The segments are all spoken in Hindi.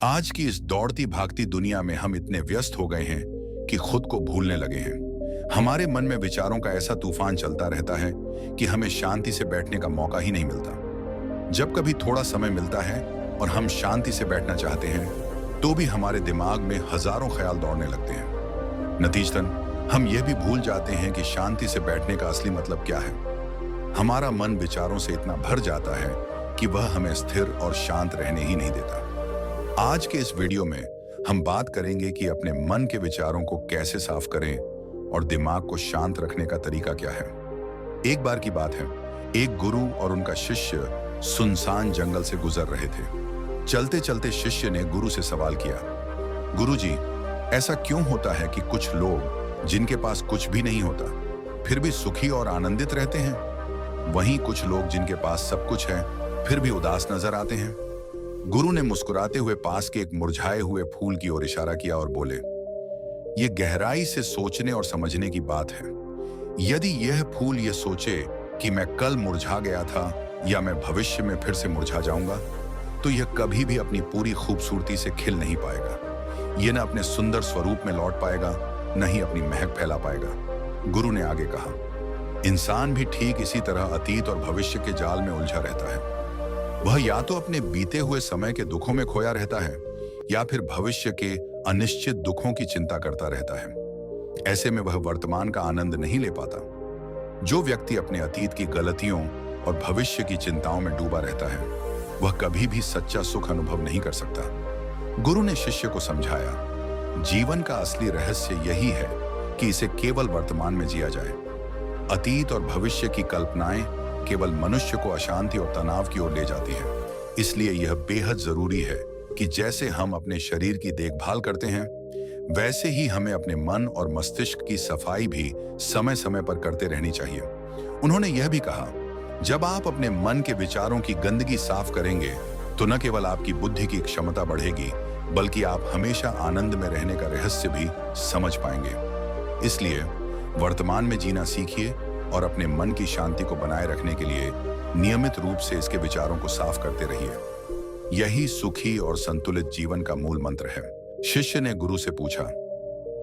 आज की इस दौड़ती भागती दुनिया में हम इतने व्यस्त हो गए हैं कि खुद को भूलने लगे हैं। हमारे मन में विचारों का ऐसा तूफान चलता रहता है कि हमें शांति से बैठने का मौका ही नहीं मिलता। जब कभी थोड़ा समय मिलता है और हम शांति से बैठना चाहते हैं, तो भी हमारे दिमाग में हजारों ख्याल दौड़ने लगते हैं। नतीजतन हम यह भी भूल जाते हैं कि शांति से बैठने का असली मतलब क्या है। हमारा मन विचारों से इतना भर जाता है कि वह हमें स्थिर और शांत रहने ही नहीं देता। आज के इस वीडियो में हम बात करेंगे कि अपने मन के विचारों को कैसे साफ करें और दिमाग को शांत रखने का तरीका क्या है। एक बार की बात है, एक गुरु और उनका शिष्य सुनसान जंगल से गुजर रहे थे। चलते चलते शिष्य ने गुरु से सवाल किया, गुरुजी, ऐसा क्यों होता है कि कुछ लोग जिनके पास कुछ भी नहीं होता फिर भी सुखी और आनंदित रहते हैं, वहीं कुछ लोग जिनके पास सब कुछ है फिर भी उदास नजर आते हैं। गुरु ने मुस्कुराते हुए पास के एक मुरझाए हुए फूल की ओर इशारा किया और बोले, यह गहराई से सोचने और समझने की बात है। यदि यह फूल यह सोचे कि मैं कल मुरझा गया था या मैं भविष्य में फिर से मुरझा जाऊंगा, तो यह कभी भी अपनी पूरी खूबसूरती से खिल नहीं पाएगा। यह न अपने सुंदर स्वरूप में लौट पाएगा, न ही अपनी महक फैला पाएगा। गुरु ने आगे कहा, इंसान भी ठीक इसी तरह अतीत और भविष्य के जाल में उलझा रहता है। वह या तो अपने बीते हुए समय के दुखों में खोया रहता है या फिर भविष्य के अनिश्चित दुखों की चिंता करता रहता है। ऐसे में वह वर्तमान का आनंद नहीं ले पाता। जो व्यक्ति अपने अतीत की गलतियों और भविष्य की चिंताओं में डूबा रहता है, वह कभी भी सच्चा सुख अनुभव नहीं कर सकता। गुरु ने शिष्य को समझाया, जीवन का असली रहस्य यही है कि इसे केवल वर्तमान में जिया जाए। अतीत और भविष्य की कल्पनाएं केवल मनुष्य को अशांति और तनाव की ओर ले जाती है। इसलिए यह बेहद जरूरी है कि जैसे हम अपने शरीर की देखभाल करते हैं, वैसे ही हमें अपने मन और मस्तिष्क की सफाई भी समय समय पर करते रहनी चाहिए। उन्होंने यह भी कहा, जब आप अपने मन के विचारों की गंदगी साफ करेंगे, तो न केवल आपकी बुद्धि की क्षमता बढ़ेगी, बल्कि आप हमेशा आनंद में रहने का रहस्य भी समझ पाएंगे। इसलिए वर्तमान में जीना सीखिए और अपने मन की शांति को बनाए रखने के लिए नियमित रूप से इसके विचारों को साफ करते रहिए। यही सुखी और संतुलित जीवन का मूल मंत्र है। शिष्य ने गुरु से पूछा,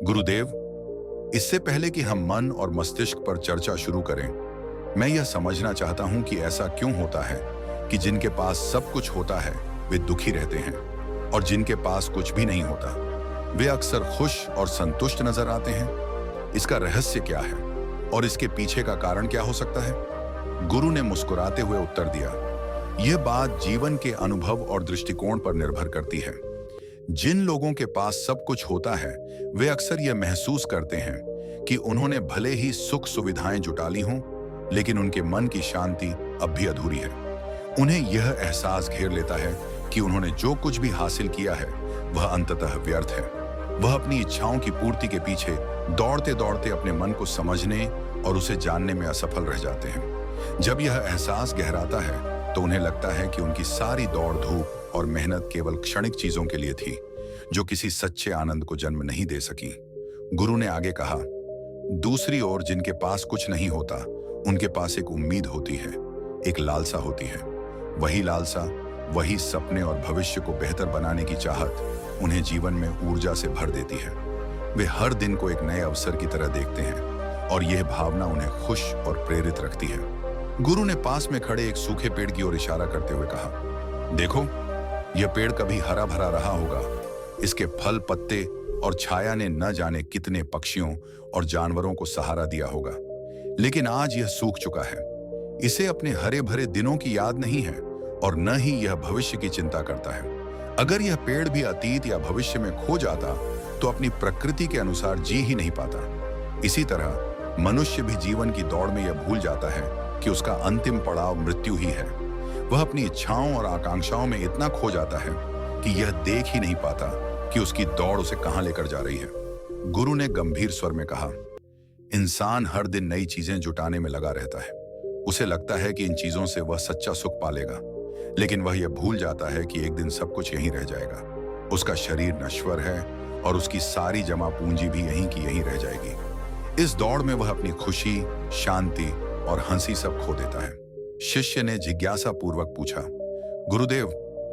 गुरुदेव, इससे पहले कि हम मन और मस्तिष्क पर चर्चा शुरू करें, मैं यह समझना चाहता हूं कि ऐसा क्यों होता है कि जिनके पास सब कुछ होता है वे दुखी रहते हैं और जिनके पास कुछ भी नहीं होता वे अक्सर खुश और संतुष्ट नजर आते हैं। इसका रहस्य क्या है और इसके पीछे का कारण क्या हो सकता है? गुरु ने मुस्कुराते हुए उत्तर दिया, यह बात जीवन के अनुभव और दृष्टिकोण पर निर्भर करती है। जिन लोगों के पास सब कुछ होता है, वे अक्सर यह महसूस करते हैं कि उन्होंने भले ही सुख सुविधाएं जुटा ली हों, लेकिन उनके मन की शांति अब भी अधूरी है। उन्हें यह एहसास घेर लेता है कि उन्होंने जो कुछ भी हासिल किया है वह अंततः व्यर्थ है। वह अपनी इच्छाओं की पूर्ति के पीछे दौड़ते दौड़ते अपने मन को समझने और उसे जानने में असफल रह जाते हैं। जब यह एहसास गहराता है तो उन्हें लगता है कि उनकी सारी दौड़ धूप और मेहनत केवल क्षणिक चीजों के लिए थी, जो किसी सच्चे आनंद को जन्म नहीं दे सकी। गुरु ने आगे कहा, दूसरी ओर जिनके पास कुछ नहीं होता, उनके पास एक उम्मीद होती है, एक लालसा होती है। वही लालसा, वही सपने और भविष्य को बेहतर बनाने की चाहत उन्हें जीवन में ऊर्जा से भर देती है। वे हर दिन को एक नए अवसर की तरह देखते हैं और यह भावना उन्हें खुश और प्रेरित रखती है। गुरु ने पास में खड़े एक सूखे पेड़ की ओर इशारा करते हुए कहा, देखो, यह पेड़ कभी हरा भरा रहा होगा। इसके फल, पत्ते और छाया ने न जाने कितने पक्षियों और जानवरों को सहारा दिया होगा, लेकिन आज यह सूख चुका है। इसे अपने हरे भरे दिनों की याद नहीं है और न ही यह भविष्य की चिंता करता है। अगर यह पेड़ भी अतीत या भविष्य में खो जाता तो अपनी प्रकृति के अनुसार जी ही नहीं पाता। इसी तरह मनुष्य भी जीवन की दौड़ में यह भूल जाता है कि उसका अंतिम पड़ाव मृत्यु ही है। वह अपनी इच्छाओं और आकांक्षाओं में इतना खो जाता है कि यह देख ही नहीं पाता कि उसकी दौड़ उसे कहां लेकर जा रही है। गुरु ने गंभीर स्वर में कहा, इंसान हर दिन नई चीजें जुटाने में लगा रहता है। उसे लगता है कि इन चीजों से वह सच्चा सुख पालेगा, लेकिन वह यह भूल जाता है कि एक दिन सब कुछ यहीं रह जाएगा। उसका शरीर नश्वर है और उसकी सारी जमा पूंजी भी यहीं की यहीं रह जाएगी। इस दौड़ में वह अपनी खुशी, शांति और हंसी सब खो देता है। शिष्य ने जिज्ञासा पूर्वक पूछा, गुरुदेव,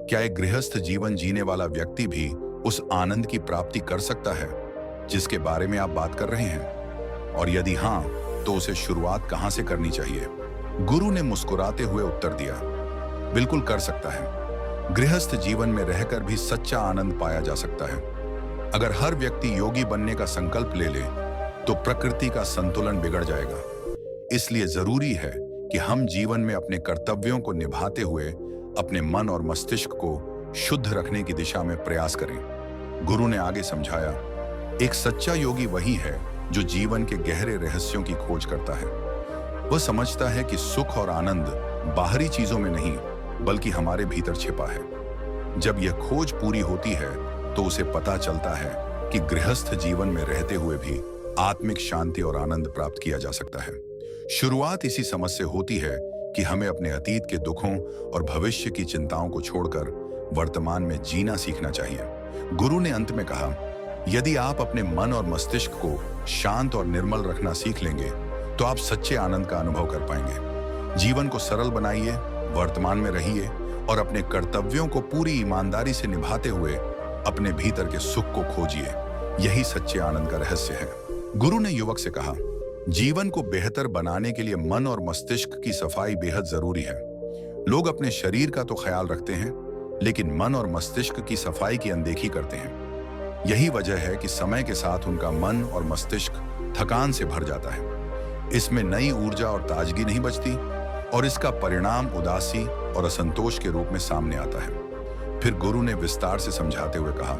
क्या एक गृहस्थ जीवन जीने वाला व्यक्ति भी उस आनंद की प्राप्ति कर सकता है जिसके बारे में आप बात कर रहे हैं? और यदि हां, तो उसे शुरुआत कहां से करनी चाहिए? गुरु ने मुस्कुराते हुए उत्तर दिया, बिल्कुल कर सकता है। गृहस्थ जीवन में रहकर भी सच्चा आनंद पाया जा सकता है। अगर हर व्यक्ति योगी बनने का संकल्प ले ले, तो प्रकृति का संतुलन बिगड़ जाएगा। इसलिए जरूरी है कि हम जीवन में अपने कर्तव्यों को निभाते हुए अपने मन और मस्तिष्क को शुद्ध रखने की दिशा में प्रयास करें। गुरु ने आगे समझाया, एक सच्चा योगी वही है जो जीवन के गहरे रहस्यों की खोज करता है। वह समझता है कि सुख और आनंद बाहरी चीजों में नहीं, बल्कि हमारे भीतर छिपा है। जब यह खोज पूरी होती है, तो उसे पता चलता है कि गृहस्थ जीवन में रहते हुए भी आत्मिक शांति और आनंद प्राप्त किया जा सकता है। शुरुआत इसी समझ से होती है कि हमें अपने अतीत के दुखों और भविष्य की चिंताओं को छोड़कर वर्तमान में जीना सीखना चाहिए। गुरु ने अंत में कहा, यदि आप अपने मन और मस्तिष्क को शांत और निर्मल रखना सीख लेंगे, तो आप सच्चे आनंद का अनुभव कर पाएंगे। जीवन को सरल बनाइए, वर्तमान में रहिए और अपने कर्तव्यों को पूरी ईमानदारी से निभाते हुए अपने भीतर के सुख को खोजिए। यही सच्चे आनंद का रहस्य है। गुरु ने युवक से कहा, जीवन को बेहतर बनाने के लिए मन और मस्तिष्क की सफाई बेहद जरूरी है। लोग अपने शरीर का तो ख्याल रखते हैं, लेकिन मन और मस्तिष्क की सफाई की अनदेखी करते हैं। यही वजह है कि समय के साथ उनका मन और मस्तिष्क थकान से भर जाता है। इसमें नई ऊर्जा और ताजगी नहीं बचती और इसका परिणाम उदासी और असंतोष के रूप में सामने आता है। फिर गुरु ने विस्तार से समझाते हुए कहा,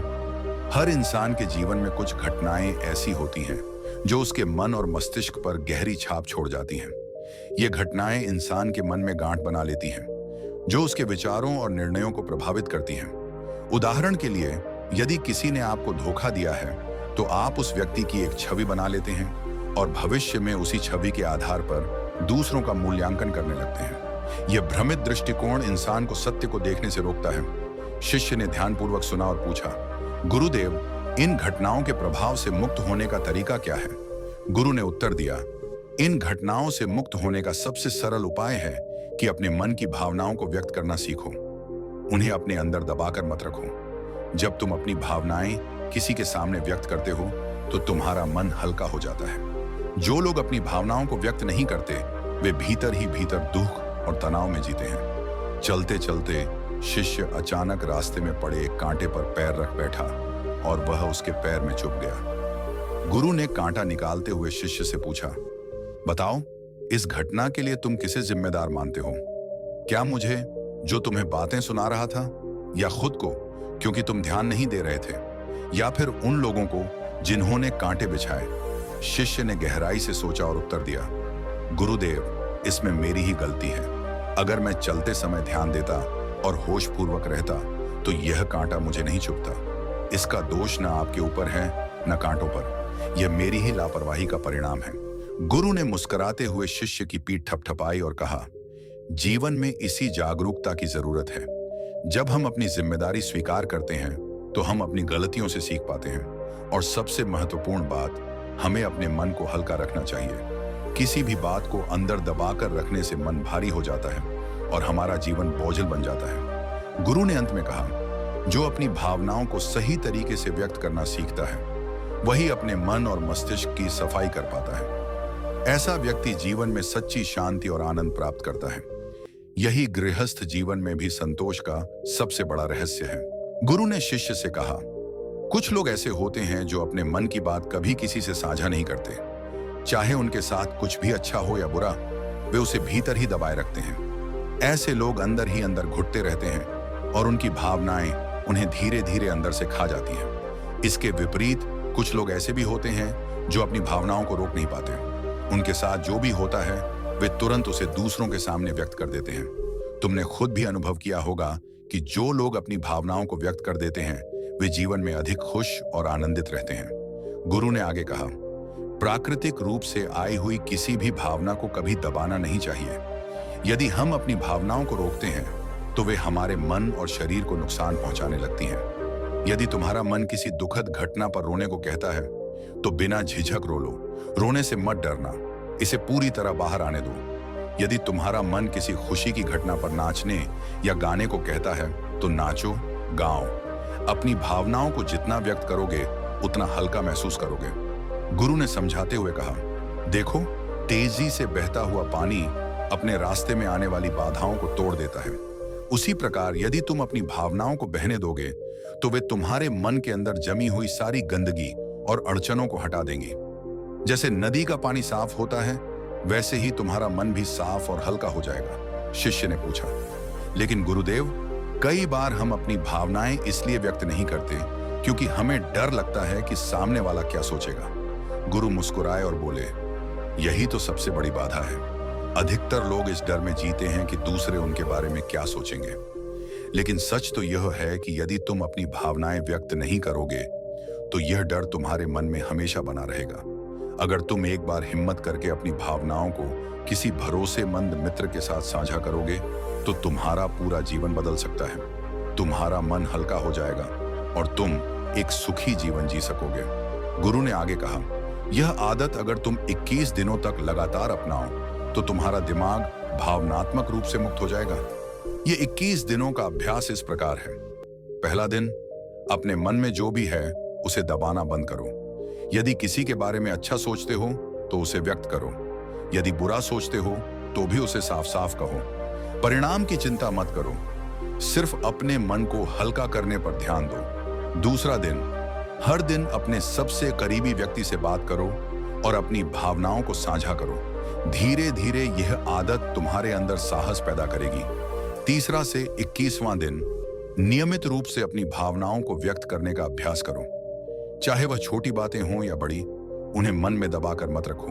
हर इंसान के जीवन में कुछ घटनाएं ऐसी होती हैं जो उसके मन और मस्तिष्क पर गहरी छाप छोड़ जाती हैं। ये घटनाएं इंसान के मन में गांठ बना लेती हैं, जो उसके विचारों और निर्णयों को प्रभावित करती हैं। उदाहरण के लिए, यदि किसी ने आपको धोखा दिया है, तो आप उस व्यक्ति की एक छवि बना लेते हैं और भविष्य में उसी छवि के आधार पर दूसरों का मूल्यांकन करने लगते हैं। यह भ्रमित दृष्टिकोण इंसान को सत्य को देखने से रोकता है। शिष्य ने ध्यानपूर्वक सुना और पूछा, गुरुदेव, इन घटनाओं के प्रभाव से मुक्त होने का तरीका क्या है? गुरु ने उत्तर दिया, इन घटनाओं से मुक्त होने का सबसे सरल उपाय है कि अपने मन की भावनाओं को व्यक्त करना सीखो। उन्हें अपने अंदर दबाकर मत रखो। जब तुम अपनी भावनाएं किसी के सामने व्यक्त करते हो, तो तुम्हारा मन हल्का हो जाता है। जो लोग अपनी भावनाओं को व्यक्त नहीं करते, वे भीतर ही भीतर दुख और तनाव में जीते हैं। चलते चलते शिष्य अचानक रास्ते में पड़े एक कांटे पर पैर रख बैठा और वह उसके पैर में चुभ गया। गुरु ने कांटा निकालते हुए शिष्य से पूछा, बताओ, इस घटना के लिए तुम किसे जिम्मेदार मानते हो? क्या मुझे, जो तुम्हें बातें सुना रहा था, या खुद को, क्योंकि तुम ध्यान नहीं दे रहे थे, या फिर उन लोगों को जिन्होंने कांटे बिछाए? शिष्य ने गहराई से सोचा और उत्तर दिया, गुरुदेव, इसमें मेरी ही गलती है। अगर मैं चलते समय ध्यान देता और होशपूर्वक रहता, तो यह कांटा मुझे नहीं चुभता। इसका दोष न आपके ऊपर है, न कांटों पर। यह मेरी ही लापरवाही का परिणाम है। गुरु ने मुस्कुराते हुए शिष्य की पीठ ठपठपाई और कहा, जीवन में इसी जागरूकता की जरूरत है। जब हम अपनी जिम्मेदारी स्वीकार करते हैं, तो हम अपनी गलतियों से सीख पाते हैं। और सबसे महत्वपूर्ण बात, हमें अपने मन को हल्का रखना चाहिए। किसी भी बात को अंदर दबाकर रखने से मन भारी हो जाता है और हमारा जीवन बोझिल बन जाता है। गुरु ने अंत में कहा, जो अपनी भावनाओं को सही तरीके से व्यक्त करना सीखता है, वही अपने मन और मस्तिष्क की सफाई कर पाता है। ऐसा व्यक्ति जीवन में सच्ची शांति और आनंद प्राप्त करता है। यही गृहस्थ जीवन में भी संतोष का सबसे बड़ा रहस्य है। गुरु ने शिष्य से कहा, कुछ लोग ऐसे होते हैं जो अपने मन की बात कभी किसी से साझा नहीं करते। चाहे उनके साथ कुछ भी अच्छा हो या बुरा, वे उसे भीतर ही दबाए रखते हैं। ऐसे लोग अंदर ही अंदर घुटते रहते हैं और उनकी भावनाएं उन्हें धीरे धीरे अंदर से खा जाती हैं। इसके विपरीत कुछ लोग ऐसे भी होते हैं जो अपनी भावनाओं को रोक नहीं पाते। उनके साथ जो भी होता है, वे तुरंत उसे दूसरों के सामने व्यक्त कर देते हैं। तुमने खुद भी अनुभव किया होगा कि जो लोग अपनी भावनाओं को व्यक्त कर देते हैं, वे जीवन में अधिक खुश और आनंदित रहते हैं। गुरु ने आगे कहा, प्राकृतिक रूप से आई हुई किसी भी भावना को कभी दबाना नहीं चाहिए। यदि हम अपनी भावनाओं को रोकते हैं, तो वे हमारे मन और शरीर को नुकसान पहुंचाने लगती हैं। यदि तुम्हारा मन किसी दुखद घटना पर रोने को कहता है, तो बिना झिझक रो लो। रोने से मत डरना, इसे पूरी तरह बाहर आने दो। यदि तुम्हारा मन किसी खुशी की घटना पर नाचने या गाने को कहता है, तो नाचो, गाओ। अपनी भावनाओं को जितना व्यक्त करोगे उतना हल्का महसूस करोगे। गुरु ने समझाते हुए कहा, देखो, तेजी से बहता हुआ पानी अपने रास्ते में आने वाली बाधाओं को तोड़ देता है। उसी प्रकार यदि तुम अपनी भावनाओं को बहने दोगे तो वे तुम्हारे मन के अंदर जमी हुई सारी गंदगी और अड़चनों को हटा देंगी। जैसे नदी का पानी साफ होता है, वैसे ही तुम्हारा मन भी साफ और हल्का हो जाएगा। शिष्य ने पूछा, लेकिन गुरुदेव, कई बार हम अपनी भावनाएं इसलिए व्यक्त नहीं करते क्योंकि हमें डर लगता है कि सामने वाला क्या सोचेगा। गुरु मुस्कुराए और बोले, यही तो सबसे बड़ी बाधा है। अधिकतर लोग इस डर में जीते हैं कि दूसरे उनके बारे में क्या सोचेंगे। लेकिन सच तो यह है कि यदि तुम अपनी भावनाएं व्यक्त नहीं करोगे तो यह डर तुम्हारे मन में हमेशा बना रहेगा। अगर तुम एक बार हिम्मत करके अपनी भावनाओं को किसी भरोसेमंद मित्र के साथ साझा करोगे तो तुम्हारा पूरा जीवन बदल सकता है। तुम्हारा मन हल्का हो जाएगा और तुम एक सुखी जीवन जी सकोगे। गुरु ने आगे कहा, यह आदत अगर तुम 21 दिनों तक लगातार अपनाओ तो तुम्हारा दिमाग भावनात्मक रूप से मुक्त हो जाएगा। ये 21 दिनों का अभ्यास इस प्रकार है। पहला दिन, अपने मन में जो भी है उसे दबाना बंद करो। यदि किसी के बारे में अच्छा सोचते हो तो उसे व्यक्त करो। यदि बुरा सोचते हो तो भी उसे साफ साफ कहो। परिणाम की चिंता मत करो, सिर्फ अपने मन को हल्का करने पर ध्यान दो। दूसरा दिन, हर दिन अपने सबसे करीबी व्यक्ति से बात करो और अपनी भावनाओं को साझा करो। धीरे धीरे यह आदत तुम्हारे अंदर साहस पैदा करेगी। तीसरा से 21वां दिन, नियमित रूप से अपनी भावनाओं को व्यक्त करने का अभ्यास करो। चाहे वह छोटी बातें हों या बड़ी, उन्हें मन में दबाकर मत रखो।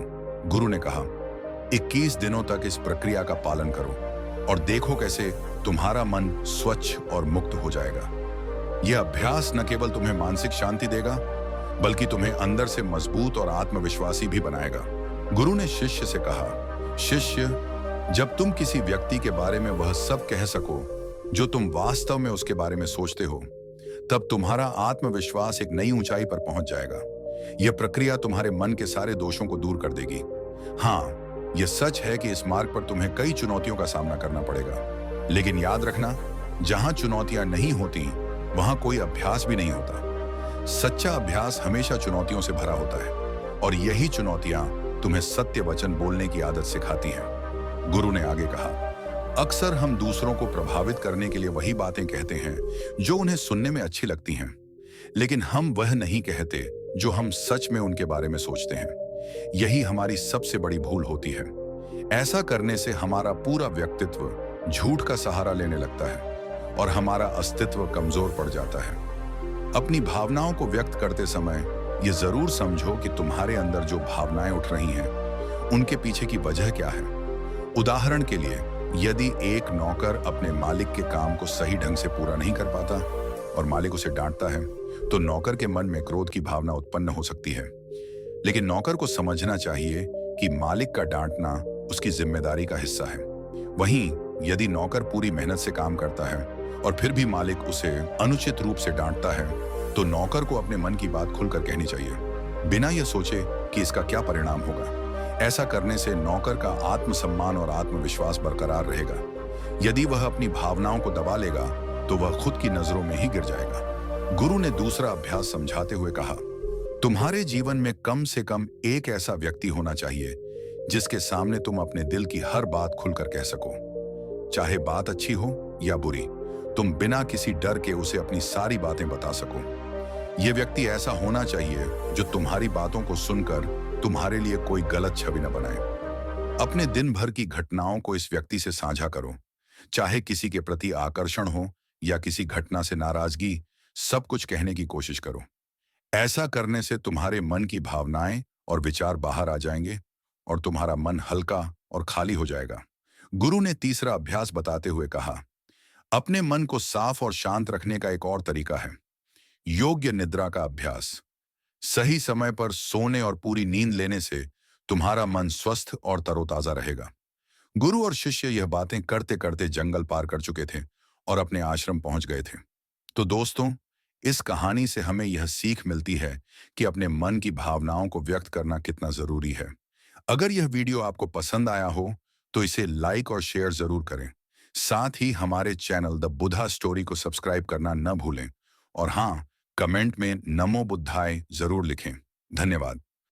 गुरु ने कहा, 21 दिनों तक इस प्रक्रिया का पालन करो और देखो कैसे तुम्हारा मन स्वच्छ और मुक्त हो जाएगा। यह अभ्यास न केवल तुम्हें मानसिक शांति देगा बल्कि तुम्हें अंदर से मजबूत और आत्मविश्वासी भी बनाएगा। गुरु ने शिष्य से कहा, शिष्य, जब तुम किसी व्यक्ति के बारे में वह सब कह सको जो तुम वास्तव में उसके बारे में सोचते हो, तब तुम्हारा आत्मविश्वास एक नई ऊंचाई पर पहुंच जाएगा। यह प्रक्रिया तुम्हारे मन के सारे दोषों को दूर कर देगी। हाँ, यह सच है कि इस मार्ग पर तुम्हें कई चुनौतियों का सामना करना पड़ेगा, लेकिन याद रखना, जहां चुनौतियां नहीं होती वहां कोई अभ्यास भी नहीं होता। सच्चा अभ्यास हमेशा चुनौतियों से भरा होता है और यही चुनौतियां तुम्हें सत्य वचन बोलने की आदत सिखाती हैं। गुरु ने आगे कहा, अक्सर हम दूसरों को प्रभावित करने के लिए वही बातें कहते हैं जो उन्हें सुनने में अच्छी लगती हैं, लेकिन हम वह नहीं कहते जो हम सच में उनके बारे में सोचते हैं। यही हमारी सबसे बड़ी भूल होती है। ऐसा करने से हमारा पूरा व्यक्तित्व झूठ का सहारा लेने लगता है और हमारा अस्तित्व कमजोर पड़ जाता है। अपनी भावनाओं को व्यक्त करते समय यह जरूर समझो कि तुम्हारे अंदर जो भावनाएं उठ रही हैं, उनके पीछे की वजह क्या है। उदाहरण के लिए, यदि एक नौकर अपने मालिक के काम को सही ढंग से पूरा नहीं कर पाता और मालिक उसे डांटता है, तो नौकर के मन में क्रोध की भावना उत्पन्न हो सकती है। लेकिन नौकर को समझना चाहिए कि मालिक का डांटना उसकी जिम्मेदारी का हिस्सा है। वहीं यदि नौकर पूरी मेहनत से काम करता है और फिर भी मालिक उसे अनुचित रूप से डांटता है, तो नौकर को अपने मन की बात खुलकर कहनी चाहिए, बिना यह सोचे कि इसका क्या परिणाम होगा। ऐसा करने से नौकर का आत्मसम्मान और आत्मविश्वास बरकरार रहेगा। यदि वह अपनी भावनाओं को दबा लेगा तो वह खुद की नजरों में ही गिर जाएगा। गुरु ने दूसरा अभ्यास समझाते हुए कहा, तुम्हारे जीवन में कम से कम एक ऐसा व्यक्ति होना चाहिए जिसके सामने तुम अपने दिल की हर बात खुलकर कह सको। चाहे बात अच्छी हो या बुरी, तुम बिना किसी डर के उसे अपनी सारी बातें बता सको। यह व्यक्ति ऐसा होना चाहिए जो तुम्हारी बातों को सुनकर तुम्हारे लिए कोई गलत छवि न बनाए। अपने दिन भर की घटनाओं को इस व्यक्ति से साझा करो, चाहे किसी के प्रति आकर्षण हो या किसी घटना से नाराजगी, सब कुछ कहने की कोशिश करो। ऐसा करने से तुम्हारे मन की भावनाएं और विचार बाहर आ जाएंगे और तुम्हारा मन हल्का और खाली हो जाएगा। गुरु ने तीसरा अभ्यास बताते हुए कहा, अपने मन को साफ और शांत रखने का एक और तरीका है, योग्य निद्रा का अभ्यास। सही समय पर सोने और पूरी नींद लेने से तुम्हारा मन स्वस्थ और तरोताजा रहेगा। गुरु और शिष्य यह बातें करते करते जंगल पार कर चुके थे और अपने आश्रम पहुंच गए थे। तो दोस्तों, इस कहानी से हमें यह सीख मिलती है कि अपने मन की भावनाओं को व्यक्त करना कितना जरूरी है। अगर यह वीडियो आपको पसंद आया हो तो इसे लाइक और शेयर जरूर करें। साथ ही हमारे चैनल द बुधा स्टोरी को सब्सक्राइब करना न भूलें और हाँ, कमेंट में नमो बुद्धाय जरूर लिखें। धन्यवाद।